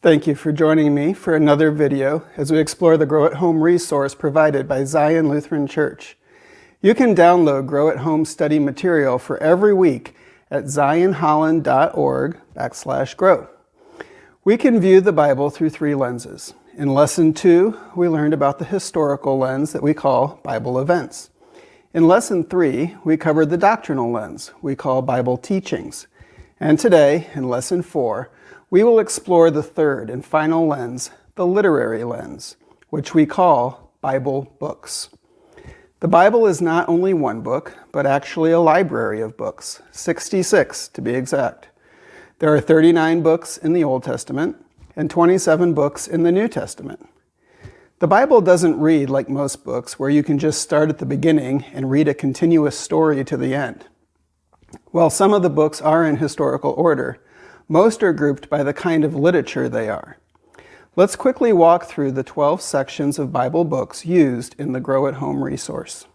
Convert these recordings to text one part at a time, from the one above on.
Thank you for joining me for another video as we explore the Grow at Home resource provided by Zion Lutheran Church. You can download Grow at Home study material for every week at zionholland.org/grow. We can view the Bible through three lenses. In Lesson 2, we learned about the historical lens that we call Bible events. In Lesson 3, we covered the doctrinal lens we call Bible teachings. And today, in Lesson 4, we will explore the third and final lens, the literary lens, which we call Bible books. The Bible is not only one book, but actually a library of books, 66 to be exact. There are 39 books in the Old Testament and 27 books in the New Testament. The Bible doesn't read like most books where you can just start at the beginning and read a continuous story to the end. While some of the books are in historical order, most are grouped by the kind of literature they are. Let's quickly walk through the 12 sections of Bible books used in the Grow at Home resource.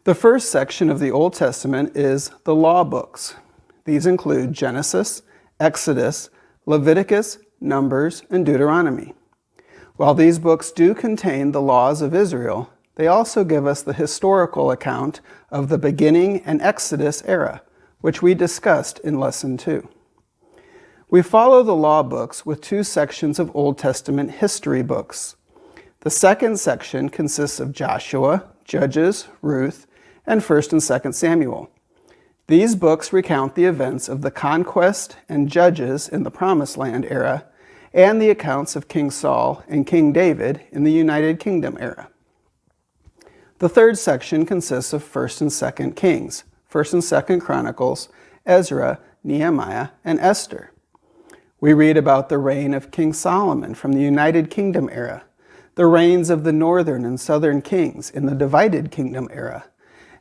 The first section of the Old Testament is the law books. These include Genesis, Exodus, Leviticus, Numbers, and Deuteronomy. While these books do contain the laws of Israel, they also give us the historical account of the beginning and Exodus era, which we discussed in Lesson 2. We follow the law books with two sections of Old Testament history books. The second section consists of Joshua, Judges, Ruth, and 1st and 2nd Samuel. These books recount the events of the conquest and judges in the Promised Land era, and the accounts of King Saul and King David in the United Kingdom era. The third section consists of 1st and 2nd Kings, 1st and 2nd Chronicles, Ezra, Nehemiah, and Esther. We read about the reign of King Solomon from the United Kingdom era, the reigns of the northern and southern kings in the divided kingdom era,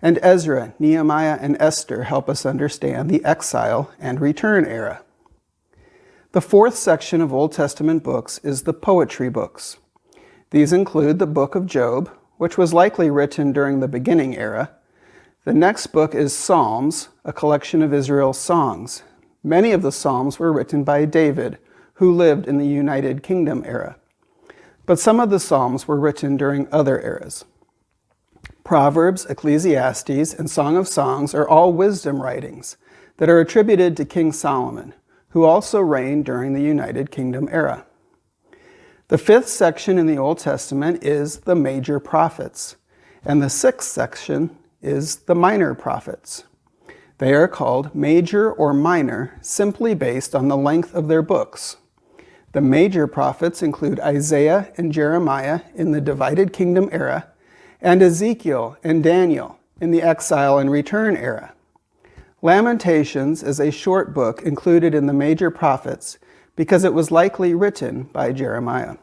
and Ezra, Nehemiah, and Esther help us understand the exile and return era. The fourth section of Old Testament books is the poetry books. These include the book of Job, which was likely written during the beginning era. The next book is Psalms, a collection of Israel's songs. Many of the Psalms were written by David, who lived in the United Kingdom era. But some of the Psalms were written during other eras. Proverbs, Ecclesiastes, and Song of Songs are all wisdom writings that are attributed to King Solomon, who also reigned during the United Kingdom era. The fifth section in the Old Testament is the major prophets, and the sixth section is the minor prophets. They are called major or minor simply based on the length of their books. The major prophets include Isaiah and Jeremiah in the divided kingdom era, and Ezekiel and Daniel in the exile and return era. Lamentations is a short book included in the major prophets because it was likely written by Jeremiah.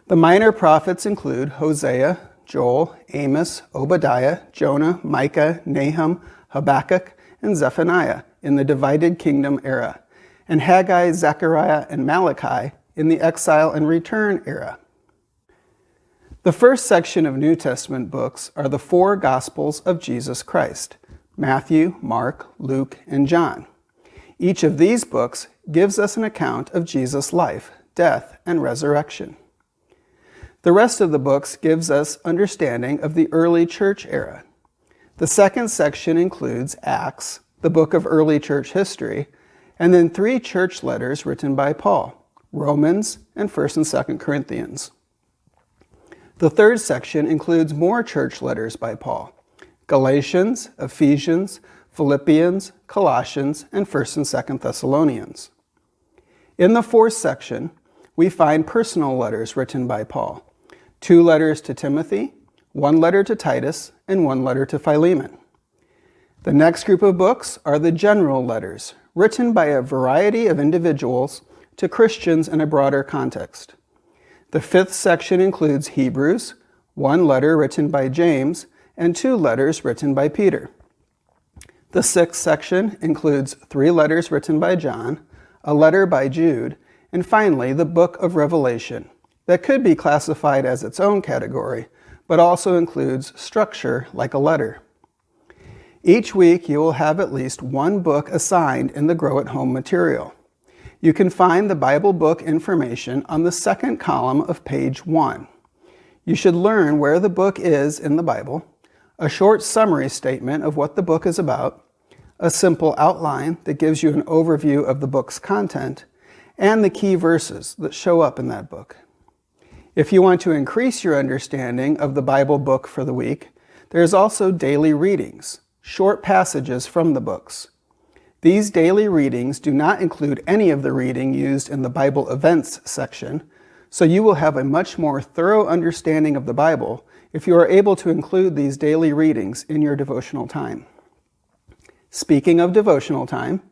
The minor prophets include Hosea, Joel, Amos, Obadiah, Jonah, Micah, Nahum, Habakkuk, and Zephaniah in the divided kingdom era, and Haggai, Zechariah, and Malachi in the exile and return era. The first section of New Testament books are the four Gospels of Jesus Christ: Matthew, Mark, Luke, and John. Each of these books gives us an account of Jesus' life, death, and resurrection. The rest of the books gives us understanding of the early church era. The second section includes Acts, the book of early church history, and then 3 church letters written by Paul, Romans, and 1st and 2nd Corinthians. The third section includes more church letters by Paul: Galatians, Ephesians, Philippians, Colossians, and 1st and 2nd Thessalonians. In the fourth section, we find personal letters written by Paul: 2 letters to Timothy, 1 letter to Titus, and 1 letter to Philemon. The next group of books are the general letters, written by a variety of individuals to Christians in a broader context. The fifth section includes Hebrews, 1 letter written by James, and 2 letters written by Peter. The sixth section includes 3 letters written by John, a letter by Jude, and finally the book of Revelation, that could be classified as its own category, but also includes structure like a letter. Each week you will have at least 1 book assigned in the Grow at Home material. You can find the Bible book information on the second column of page 1. You should learn where the book is in the Bible, a short summary statement of what the book is about, a simple outline that gives you an overview of the book's content, and the key verses that show up in that book. If you want to increase your understanding of the Bible book for the week, there's also daily readings, short passages from the books. These daily readings do not include any of the reading used in the Bible events section, so you will have a much more thorough understanding of the Bible if you are able to include these daily readings in your devotional time. Speaking of devotional time,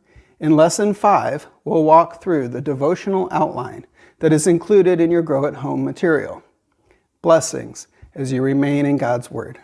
in Lesson 5, we'll walk through the devotional outline that is included in your Grow at Home material. Blessings as you remain in God's Word.